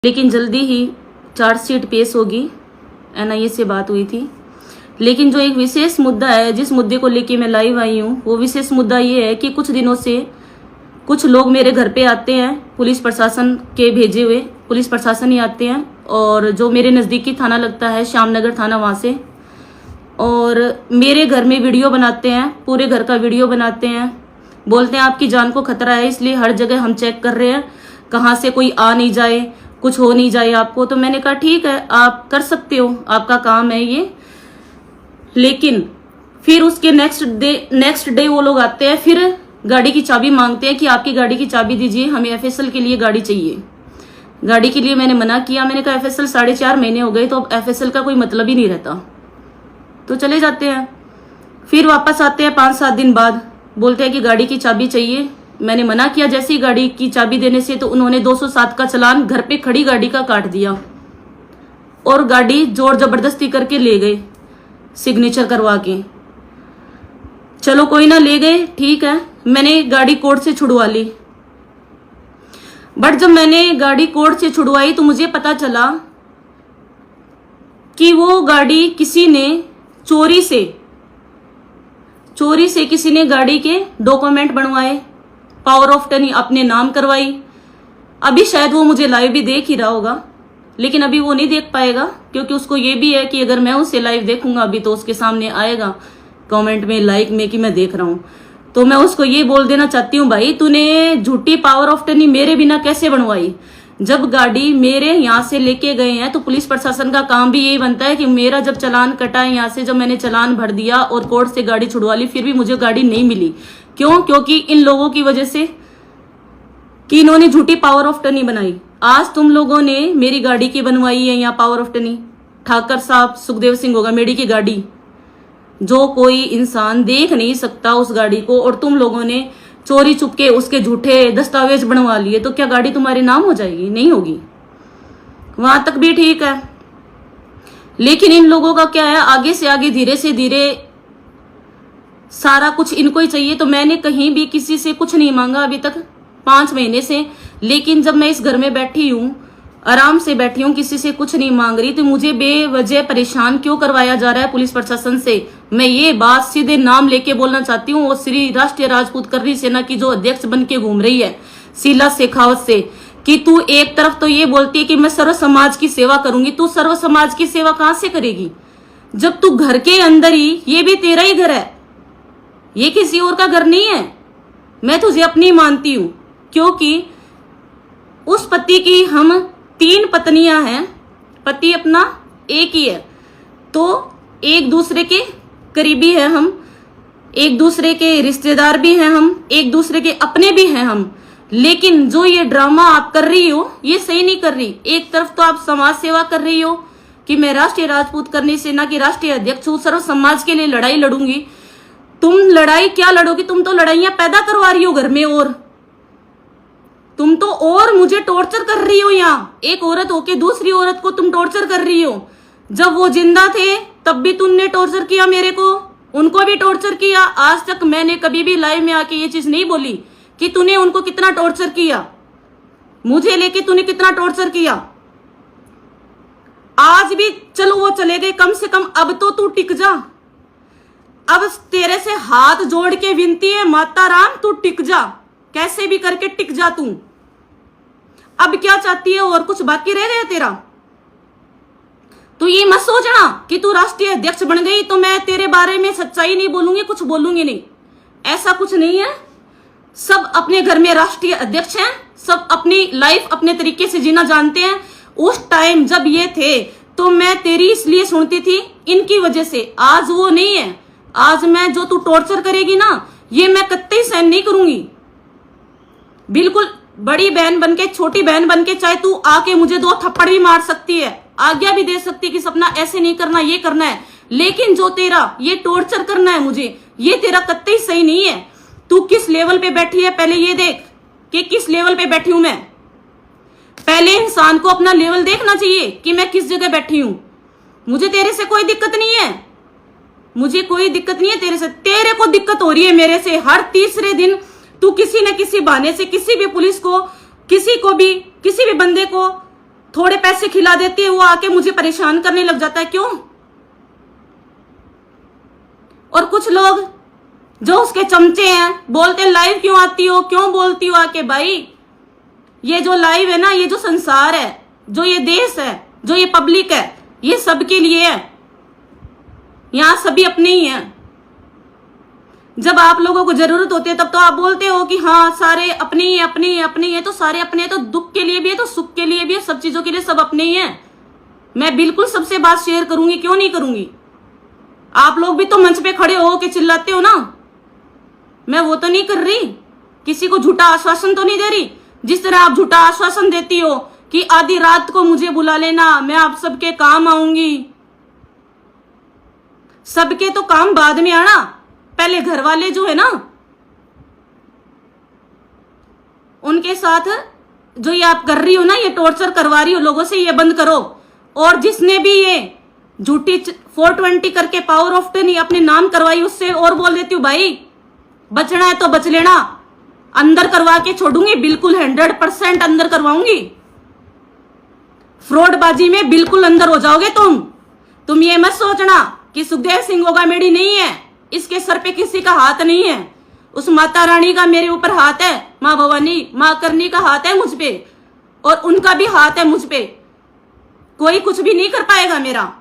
लेकिन जल्दी ही चार्जशीट पेश होगी। एनआईए से बात हुई थी। लेकिन जो एक विशेष मुद्दा है, जिस मुद्दे को लेके मैं लाइव आई हूँ, वो विशेष मुद्दा ये है कि कुछ दिनों से कुछ लोग मेरे घर पे आते हैं, पुलिस प्रशासन के भेजे हुए पुलिस प्रशासन ही आते हैं, और जो मेरे नज़दीकी थाना लगता है श्यामनगर थाना, वहाँ से, और मेरे घर में वीडियो बनाते हैं, पूरे घर का वीडियो बनाते हैं। बोलते हैं आपकी जान को खतरा है, इसलिए हर जगह हम चेक कर रहे हैं, कहाँ से कोई आ नहीं जाए, कुछ हो नहीं जाए आपको। तो मैंने कहा ठीक है, आप कर सकते हो, आपका काम है ये। लेकिन फिर उसके नेक्स्ट डे वो लोग आते हैं, फिर गाड़ी की चाबी मांगते हैं कि आपकी गाड़ी की चाबी दीजिए, हमें एफएसएल के लिए गाड़ी चाहिए। गाड़ी के लिए मैंने मना किया, मैंने कहा एफएसएल 4.5 महीने हो गए, तो अब एफएसएल का कोई मतलब ही नहीं रहता। तो चले जाते हैं। फिर वापस आते हैं 5-7 दिन बाद, बोलते हैं कि गाड़ी की चाबी चाहिए। मैंने मना किया जैसे ही गाड़ी की चाबी देने से, तो उन्होंने 207 का चालान घर पे खड़ी गाड़ी का काट दिया और गाड़ी जोर जबरदस्ती करके ले गए, सिग्नेचर करवा के। चलो कोई ना, ले गए, ठीक है। मैंने गाड़ी कोर्ट से छुड़वा ली। बट जब मैंने गाड़ी कोर्ट से छुड़वाई तो मुझे पता चला कि वो गाड़ी किसी ने चोरी से किसी ने गाड़ी के डॉक्यूमेंट बनवाए, पावर ऑफ टर्नी अपने नाम करवाई। अभी शायद वो मुझे लाइव भी देख ही रहा होगा, लेकिन अभी वो नहीं देख पाएगा, क्योंकि उसको ये भी है कि अगर मैं उसे लाइव देखूंगा अभी, तो उसके सामने आएगा कमेंट में, लाइक में, कि मैं देख रहा हूं। तो मैं उसको ये बोल देना चाहती हूँ, भाई तूने झूठी पावर ऑफ टर्नी मेरे बिना कैसे बनवाई? जब गाड़ी मेरे यहाँ से लेके गए हैं, तो पुलिस प्रशासन का काम भी यही बनता है कि मेरा जब चालान कटा है यहाँ से, जब मैंने चालान भर दिया और कोर्ट से गाड़ी छुड़वा ली, फिर भी मुझे गाड़ी नहीं मिली। क्यों? क्योंकि इन लोगों की वजह से, कि इन्होंने झूठी पावर ऑफ टर्नी बनाई। आज तुम लोगों ने मेरी गाड़ी की बनवाई है यहाँ पावर ऑफ टर्नी, ठाकर साहब सुखदेव सिंह होगा मेरी की गाड़ी, जो कोई इंसान देख नहीं सकता उस गाड़ी को, और तुम लोगों ने चोरी चुपके उसके झूठे दस्तावेज बनवा लिए। तो क्या गाड़ी तुम्हारे नाम हो जाएगी? नहीं होगी। वहां तक भी ठीक है, लेकिन इन लोगों का क्या है, आगे से आगे, धीरे से धीरे सारा कुछ इनको ही चाहिए। तो मैंने कहीं भी किसी से कुछ नहीं मांगा अभी तक 5 महीने से। लेकिन जब मैं इस घर में बैठी हूँ, आराम से बैठी हूँ, किसी से कुछ नहीं मांग रही, तो मुझे बेवजह परेशान क्यों करवाया जा रहा है पुलिस प्रशासन से? मैं ये बात सीधे नाम लेके बोलना चाहती हूँ। और श्री राष्ट्रीय राजपूत कर्री सेना की जो अध्यक्ष बन के घूम रही है शीला शेखावत से, कि तू एक तरफ तो ये बोलती है कि मैं सर्व समाज की सेवा करूंगी। तू सर्व समाज की सेवा कहां से करेगी, जब तू घर के अंदर ही, ये भी तेरा ही घर है, ये किसी और का घर नहीं है। मैं तुझे अपनी मानती हूं, क्योंकि उस पति की हम 3 पत्नियां हैं, पति अपना एक ही है, तो एक दूसरे के करीबी है हम, एक दूसरे के रिश्तेदार भी हैं हम, एक दूसरे के अपने भी हैं हम। लेकिन जो ये ड्रामा आप कर रही हो, ये सही नहीं कर रही। एक तरफ तो आप समाज सेवा कर रही हो कि मैं राष्ट्रीय राजपूत कर्री सेना की राष्ट्रीय अध्यक्ष हूँ, सर्व समाज के लिए लड़ाई लड़ूंगी। तुम लड़ाई क्या लड़ोगी? तुम तो लड़ाइयां पैदा करवा रही हो घर में, और तुम तो और मुझे टॉर्चर कर रही हो। यहाँ एक औरत होके दूसरी औरत को तुम टॉर्चर कर रही हो। जब वो जिंदा थे तब भी तुमने टॉर्चर किया मेरे को, उनको भी टॉर्चर किया। आज तक मैंने कभी भी लाइव में आके ये चीज नहीं बोली कि तूने उनको कितना टॉर्चर किया, मुझे लेके तूने कितना टॉर्चर किया। आज भी चलो वो चले गए, कम से कम अब तो तू टिक जा। अब तेरे से हाथ जोड़ के विनती है, माता राम तू टिक जा, कैसे भी करके टिक जा तू। अब क्या चाहती है? और कुछ बाकी रह गया तेरा? तो ये मत सोचना कि तू राष्ट्रीय अध्यक्ष बन गई तो मैं तेरे बारे में सच्चाई नहीं बोलूंगी, कुछ बोलूंगी नहीं। ऐसा कुछ नहीं है। सब अपने घर में राष्ट्रीय अध्यक्ष हैं, सब अपनी लाइफ अपने तरीके से जीना जानते हैं। उस टाइम जब ये थे तो मैं तेरी इसलिए सुनती थी, इनकी वजह से। आज वो नहीं है। आज मैं, जो तू टॉर्चर करेगी ना, ये मैं कतई सहन नहीं करूंगी। बिल्कुल बड़ी बहन बनके, छोटी बहन बनके, चाहे तू आके मुझे 2 थप्पड़ भी मार सकती है, आज्ञा भी दे सकती है कि सपना ऐसे नहीं करना, ये करना है। लेकिन जो तेरा ये टॉर्चर करना है मुझे, ये तेरा कतई सही नहीं है। तू किस लेवल पे बैठी है पहले ये देख, कि किस लेवल पे बैठी हूं मैं। पहले इंसान को अपना लेवल देखना चाहिए कि मैं किस जगह बैठी हूं। मुझे तेरे से कोई दिक्कत नहीं है, मुझे कोई दिक्कत नहीं है तेरे से। तेरे को दिक्कत हो रही है मेरे से। हर तीसरे दिन तू किसी न किसी बहाने से किसी भी पुलिस को, किसी को भी, किसी भी बंदे को थोड़े पैसे खिला देती है, वो आके मुझे परेशान करने लग जाता है। क्यों? और कुछ लोग जो उसके चमचे हैं बोलते हैं लाइव क्यों आती हो, क्यों बोलती हो आके। भाई ये जो लाइव है ना, ये जो संसार है, जो ये देश है, जो ये पब्लिक है, ये सबके लिए है। यहां सभी अपने ही हैं। जब आप लोगों को जरूरत होती है तब तो आप बोलते हो कि हाँ सारे अपने ही अपने है। तो सारे अपने हैं तो दुख के लिए भी है, तो सुख के लिए भी है, सब चीजों के लिए सब अपने ही हैं। मैं बिल्कुल सबसे बात शेयर करूंगी, क्यों नहीं करूंगी। आप लोग भी तो मंच पे खड़े हो के चिल्लाते हो ना, मैं वो तो नहीं कर रही, किसी को झूठा आश्वासन तो नहीं दे रही। जिस तरह आप झूठा आश्वासन देती हो कि आधी रात को मुझे बुला लेना, मैं आप सबके काम आऊंगी। सबके तो काम बाद में आना, पहले घर वाले जो है ना, उनके साथ जो ये आप कर रही हो ना, ये टॉर्चर करवा रही हो लोगों से, ये बंद करो। और जिसने भी ये झूठी 420 करके पावर ऑफ 10 अपने नाम करवाई, उससे और बोल देती हूँ भाई बचना है तो बच लेना, अंदर करवा के छोड़ूंगी, बिल्कुल 100% अंदर करवाऊंगी। फ्रॉडबाजी में बिल्कुल अंदर हो जाओगे तुम ये मत सोचना कि सुखदेव सिंह गोगामेडी नहीं है, इसके सर पे किसी का हाथ नहीं है। उस माता रानी का मेरे ऊपर हाथ है, माँ भवानी माँ करनी का हाथ है मुझ पे, और उनका भी हाथ है मुझ पे। कोई कुछ भी नहीं कर पाएगा मेरा।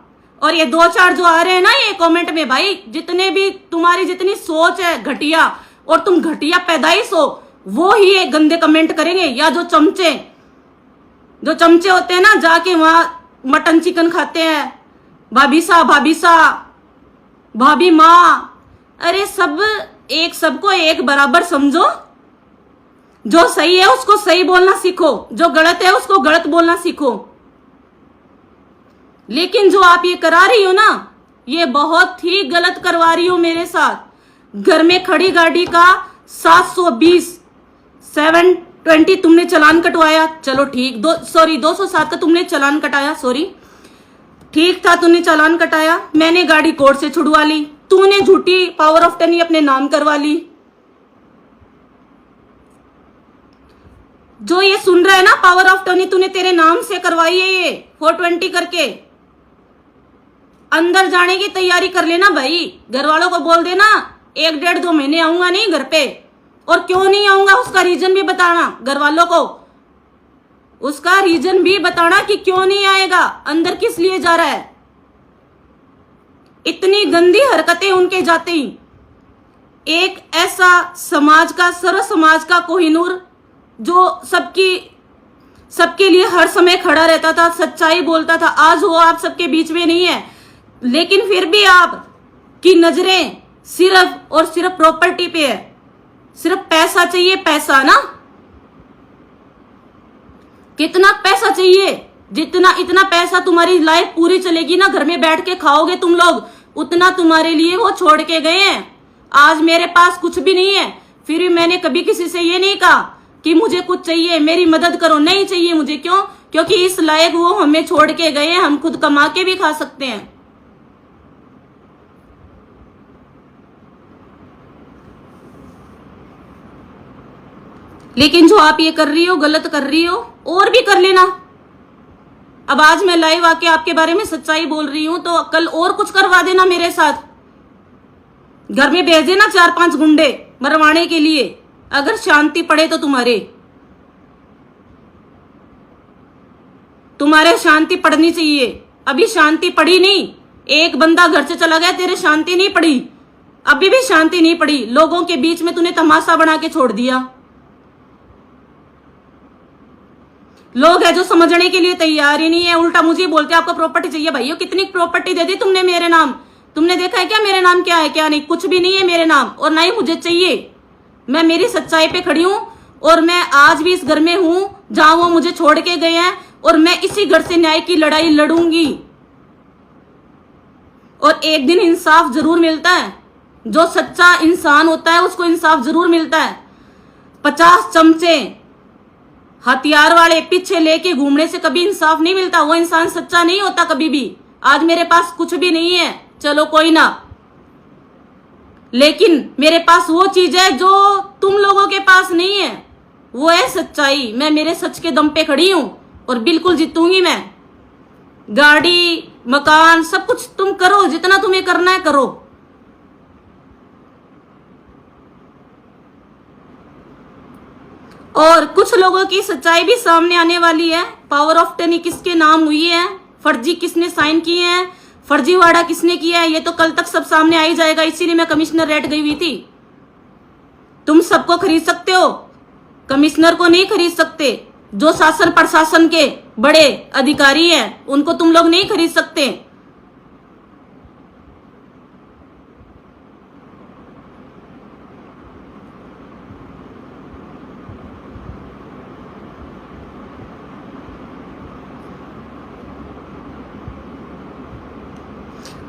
और ये 2-4 जो आ रहे हैं ना ये कमेंट में, भाई जितने भी तुम्हारी जितनी सोच है घटिया, और तुम घटिया पैदाइश हो, वो ही ये गंदे कमेंट करेंगे। या जो चमचे होते हैं ना, जाके वहां मटन चिकन खाते हैं, भाभी सा भाभी माँ, अरे सबको एक बराबर समझो। जो सही है उसको सही बोलना सीखो, जो गलत है उसको गलत बोलना सीखो। लेकिन जो आप ये करा रही हो ना, ये बहुत ही गलत करवा रही हो मेरे साथ। घर में खड़ी गाड़ी का 720 तुमने चालान कटवाया, चलो ठीक, 207 का तुमने चालान कटाया, सॉरी ठीक था, तुमने चालान कटाया, मैंने गाड़ी कोर्ट से छुड़वा ली, तूने झूठी पावर ऑफ 10 अपने नाम करवा ली। जो ये सुन रहा है ना, पावर ऑफ 10 तूने तेरे नाम से करवाई है, ये 420 करके। अंदर जाने की तैयारी कर लेना भाई, घर वालों को बोल देना 1-1.5-2 महीने आऊंगा नहीं घर पे। और क्यों नहीं आऊंगा उसका रीजन भी बताना घर वालों को, उसका रीजन भी बताना कि क्यों नहीं आएगा, अंदर किस लिए जा रहा है। इतनी गंदी हरकतें उनके जाते ही। एक ऐसा समाज का, सर्व समाज का कोहिनूर, जो सबके लिए हर समय खड़ा रहता था, सच्चाई बोलता था, आज वो आप सबके बीच में नहीं है। लेकिन फिर भी आप की नजरें सिर्फ और सिर्फ प्रॉपर्टी पे है, सिर्फ पैसा चाहिए, पैसा ना। कितना पैसा चाहिए? इतना पैसा तुम्हारी लाइफ पूरी चलेगी ना, घर में बैठ के खाओगे तुम लोग, उतना तुम्हारे लिए वो छोड़ के गए हैं। आज मेरे पास कुछ भी नहीं है, फिर भी मैंने कभी किसी से ये नहीं कहा कि मुझे कुछ चाहिए, मेरी मदद करो, नहीं चाहिए मुझे। क्यों? क्योंकि इस लायक वो हमें छोड़ के गए हैं, हम खुद कमा के भी खा सकते हैं। लेकिन जो आप ये कर रही हो, गलत कर रही हो, और भी कर लेना। अब आज मैं लाइव आके आपके बारे में सच्चाई बोल रही हूं, तो कल और कुछ करवा देना मेरे साथ। घर में भेज देना 4-5 गुंडे मरवाने के लिए, अगर शांति पड़े तो। तुम्हारे शांति पड़नी चाहिए। अभी शांति पड़ी नहीं, एक बंदा घर से चला गया, तेरे शांति नहीं पड़ी, अभी भी शांति नहीं पड़ी। लोगों के बीच में तूने तमाशा बना के छोड़ दिया। लोग है जो समझने के लिए तैयार ही नहीं है, उल्टा मुझे बोलते आपको प्रॉपर्टी चाहिए। भाइयों कितनी प्रॉपर्टी दे दी तुमने मेरे नाम, तुमने देखा है क्या मेरे नाम क्या है क्या नहीं? कुछ भी नहीं है मेरे नाम, और ना ही मुझे चाहिए। मैं मेरी सच्चाई पे खड़ी हूं, और मैं आज भी इस घर में हूं जहां वो मुझे छोड़ के गए हैं, और मैं इसी घर से न्याय की लड़ाई लड़ूंगी। और एक दिन इंसाफ जरूर मिलता है, जो सच्चा इंसान होता है उसको इंसाफ जरूर मिलता है। 50 चमचे हथियार वाले पीछे लेके घूमने से कभी इंसाफ नहीं मिलता, वो इंसान सच्चा नहीं होता कभी भी। आज मेरे पास कुछ भी नहीं है, चलो कोई ना, लेकिन मेरे पास वो चीज है जो तुम लोगों के पास नहीं है, वो है सच्चाई। मैं मेरे सच के दम पे खड़ी हूं, और बिल्कुल जीतूंगी मैं। गाड़ी, मकान, सब कुछ तुम करो, जितना तुम्हें करना है करो। और कुछ लोगों की सच्चाई भी सामने आने वाली है। पावर ऑफ अटॉर्नी किसके नाम हुई है, फर्जी किसने साइन किए हैं, फर्जीवाड़ा किसने किया है, ये तो कल तक सब सामने आ ही जाएगा। इसीलिए मैं कमिश्नर रेट गई हुई थी। तुम सबको खरीद सकते हो, कमिश्नर को नहीं खरीद सकते। जो शासन प्रशासन के बड़े अधिकारी हैं उनको तुम लोग नहीं खरीद सकते।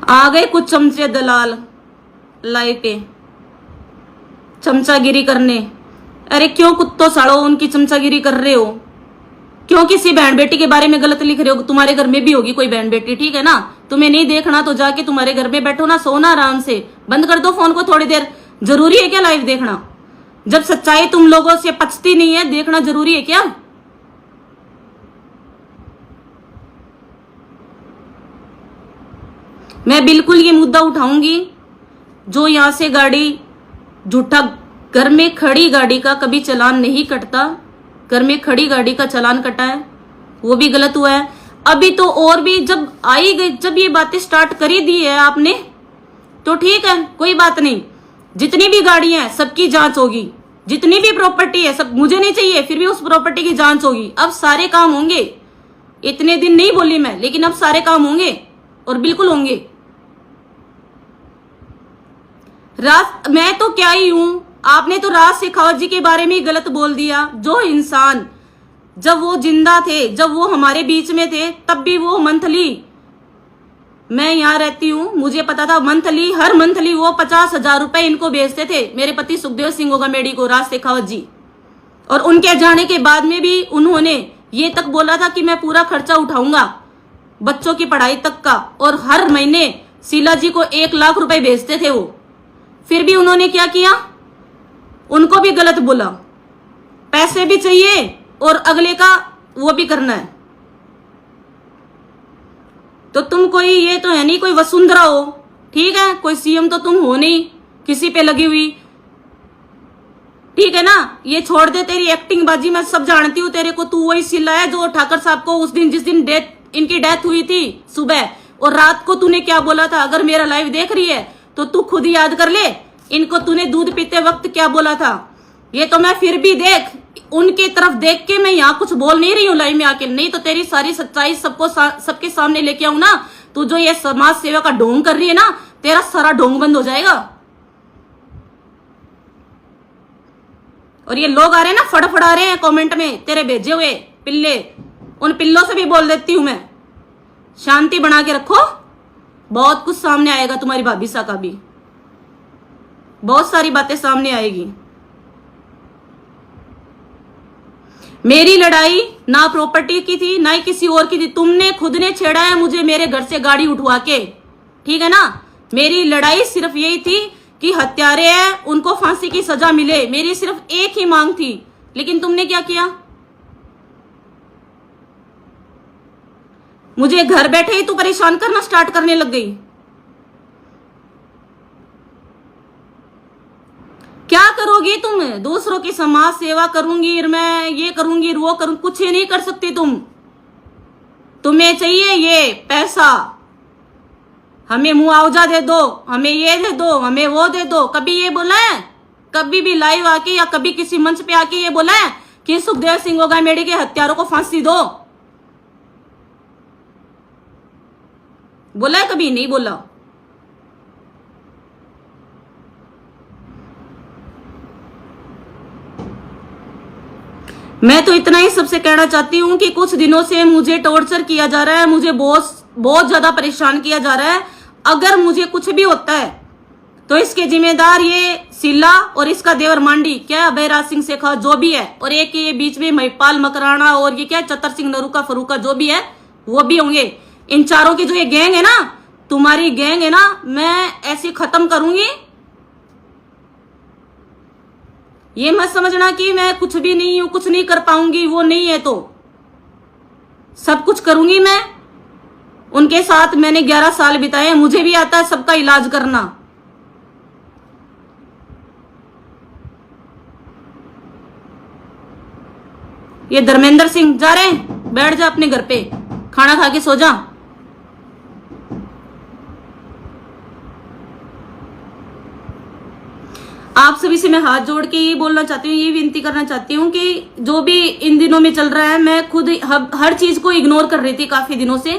आ गए कुछ चमचे दलाल लाइव पे चमचागिरी करने। अरे क्यों कुत्तों साड़ो उनकी चमचागिरी कर रहे हो? क्यों किसी बहन बेटी के बारे में गलत लिख रहे हो? तुम्हारे घर में भी होगी कोई बहन बेटी, ठीक है ना? तुम्हें नहीं देखना तो जाके तुम्हारे घर में बैठो ना, सोना आराम से, बंद कर दो फोन को थोड़ी देर। जरूरी है क्या लाइव देखना? जब सच्चाई तुम लोगों से पचती नहीं है, देखना जरूरी है क्या? मैं बिल्कुल ये मुद्दा उठाऊंगी। जो यहां से गाड़ी झूठा, घर में खड़ी गाड़ी का कभी चालान नहीं कटता, घर में खड़ी गाड़ी का चालान कटा है, वो भी गलत हुआ है। अभी तो और भी जब आई गई, जब ये बातें स्टार्ट कर ही दी है आपने तो ठीक है, कोई बात नहीं। जितनी भी गाड़ियां हैं सबकी जांच होगी, जितनी भी प्रॉपर्टी है सब मुझे नहीं चाहिए, फिर भी उस प्रॉपर्टी की जांच होगी। अब सारे काम होंगे। इतने दिन नहीं बोली मैं, लेकिन अब सारे काम होंगे और बिल्कुल होंगे। मैं तो क्या ही हूं, आपने तो राज शेखावत जी के बारे में ही गलत बोल दिया। जो इंसान जब वो जिंदा थे, जब वो हमारे बीच में थे, तब भी वो मंथली, मैं यहाँ रहती हूँ, मुझे पता था मंथली, हर मंथली वो 50,000 रुपए इनको भेजते थे, मेरे पति सुखदेव सिंह ओगामेडी को, राज शेखावत जी। और उनके जाने के बाद में भी उन्होंने ये तक बोला था कि मैं पूरा खर्चा उठाऊंगा बच्चों की पढ़ाई तक का, और हर महीने शीला जी को 1 लाख रुपए भेजते थे वो। फिर भी उन्होंने क्या किया? उनको भी गलत बोला। पैसे भी चाहिए और अगले का वो भी करना है। तो तुम कोई, ये तो है नहीं कोई वसुंधरा हो, ठीक है? कोई सीएम तो तुम हो नहीं किसी पे लगी हुई, ठीक है ना? ये छोड़ दे तेरी एक्टिंग बाजी, मैं सब जानती हूँ तेरे को। तू वही शीला है जो ठाकर साहब को उस दिन, जिस दिन इनकी डेथ हुई थी सुबह और रात को, तूने क्या बोला था? अगर मेरा लाइव देख रही है तो तू खुद ही याद कर ले, इनको तूने दूध पीते वक्त क्या बोला था। ये तो मैं फिर भी देख, उनकी तरफ देख के मैं यहाँ कुछ बोल नहीं रही हूँ लाइव में आके, नहीं तो तेरी सारी सच्चाई सबके सामने लेके आऊं ना। तू जो ये समाज सेवा का ढोंग कर रही है ना, तेरा सारा ढोंग बंद हो जाएगा। और ये लोग आ रहे हैं ना, फड़फड़ा रहे हैं कमेंट में तेरे भेजे हुए पिल्ले, उन पिल्लों से भी बोल देती हूं मैं, शांति बना के रखो। बहुत कुछ सामने आएगा, तुम्हारी भाभी सा का भी बहुत सारी बातें सामने आएगी। मेरी लड़ाई ना प्रॉपर्टी की थी ना ही किसी और की थी। तुमने खुद ने छेड़ा है मुझे मेरे घर से गाड़ी उठवा के, ठीक है ना? मेरी लड़ाई सिर्फ यही थी कि हत्यारे हैं उनको फांसी की सजा मिले। मेरी सिर्फ एक ही मांग थी, लेकिन तुमने क्या किया? मुझे घर बैठे ही तू परेशान करना स्टार्ट करने लग गई। क्या करोगी तुम? दूसरों की समाज सेवा करूंगी, मैं ये करूंगी, वो करूंगी, कुछ ही नहीं कर सकती तुम। तुम्हें चाहिए ये पैसा, हमें मुआवजा दे दो, हमें ये दे दो, हमें वो दे दो। कभी ये बोला है? कभी भी लाइव आके या कभी किसी मंच पे आके ये बोला है कि सुखदेव सिंह ओगामेडी के हत्यारों को फांसी दो? बोला है कभी? नहीं बोला। मैं तो इतना ही सबसे कहना चाहती हूँ कि कुछ दिनों से मुझे टॉर्चर किया जा रहा है, मुझे बहुत ज्यादा परेशान किया जा रहा है। अगर मुझे कुछ भी होता है तो इसके जिम्मेदार ये शीला और इसका देवर मांडी, क्या अभयराज सिंह शेखावत जो भी है, और एक ये बीच में महिपाल मकराना और ये क्या चतर सिंह नरूका फरूका जो भी है वो भी होंगे। इन चारों की जो ये गैंग है ना, तुम्हारी गैंग है ना, मैं ऐसी खत्म करूंगी। ये मत समझना कि मैं कुछ भी नहीं हूं, कुछ नहीं कर पाऊंगी, वो नहीं है। तो सब कुछ करूंगी मैं। उनके साथ मैंने 11 साल बिताए, मुझे भी आता है सबका इलाज करना। ये धर्मेंद्र सिंह जा रहे हैं, बैठ जा अपने घर पे, खाना खा के सो जा। आप सभी से मैं हाथ जोड़ के ये बोलना चाहती हूँ, ये विनती करना चाहती हूँ कि जो भी इन दिनों में चल रहा है, मैं खुद हर चीज को इग्नोर कर रही थी काफी दिनों से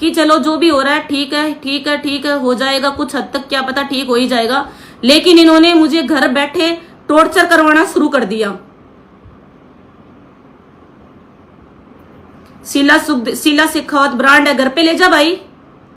कि चलो जो भी हो रहा है ठीक है ठीक है ठीक है, हो जाएगा, कुछ हद तक क्या पता ठीक हो ही जाएगा। लेकिन इन्होंने मुझे घर बैठे टॉर्चर करवाना शुरू कर दिया। शीला शेखावत ब्रांड है, घर पे ले जा भाई,